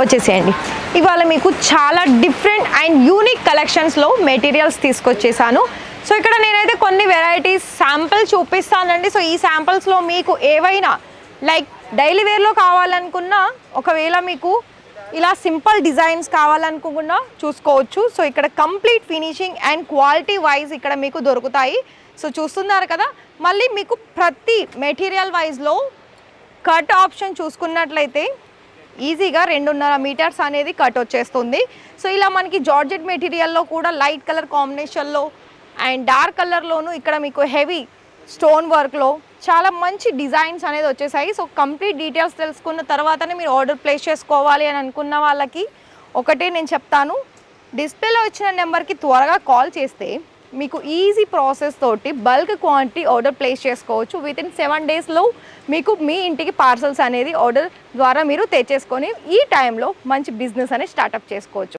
వచ్చేసేయండి. ఇవాళ మీకు చాలా డిఫరెంట్ అండ్ యూనిక్ కలెక్షన్స్లో మెటీరియల్స్ తీసుకొచ్చేసాను. సో ఇక్కడ నేనైతే కొన్ని వెరైటీస్ శాంపిల్ చూపిస్తానండి. సో ఈ శాంపిల్స్లో మీకు ఏవైనా లైక్ డైలీ వేర్లో కావాలనుకున్నా, ఒకవేళ మీకు ఇలా సింపుల్ డిజైన్స్ కావాలనుకున్నా చూసుకోవచ్చు. సో ఇక్కడ complete finishing and quality wise ఇక్కడ మీకు దొరుకుతాయి. సో చూస్తున్నారు కదా. మళ్ళీ మీకు ప్రతి మెటీరియల్ వైజ్లో కట్ ఆప్షన్ చూసుకున్నట్లయితే ఈజీగా 2.5 మీటర్స్ అనేది కట్ వచ్చేస్తుంది. సో ఇలా మనకి జార్జెట్ మెటీరియల్లో కూడా లైట్ కలర్ కాంబినేషన్లో అండ్ డార్క్ కలర్లోను ఇక్కడ మీకు హెవీ స్టోన్ వర్క్లో చాలా మంచి డిజైన్స్ అనేది వచ్చేసాయి. సో కంప్లీట్ డీటెయిల్స్ తెలుసుకున్న తర్వాతనే మీరు ఆర్డర్ ప్లేస్ చేసుకోవాలి అని అనుకున్న వాళ్ళకి ఒకటే నేను చెప్తాను, డిస్ప్లేలో ఇచ్చిన నెంబర్కి త్వరగా కాల్ చేస్తే మీకు ఈజీ ప్రాసెస్ తోటి బల్క్ క్వాంటిటీ ఆర్డర్ ప్లేస్ చేసుకోవచ్చు. వితిన్ 7 డేస్లో మీకు మీ ఇంటికి పార్సల్స్ అనేది ఆర్డర్ ద్వారా మీరు తెచ్చేసుకొని ఈ టైంలో మంచి బిజినెస్ అనేది స్టార్ట్అప్ చేసుకోవచ్చు.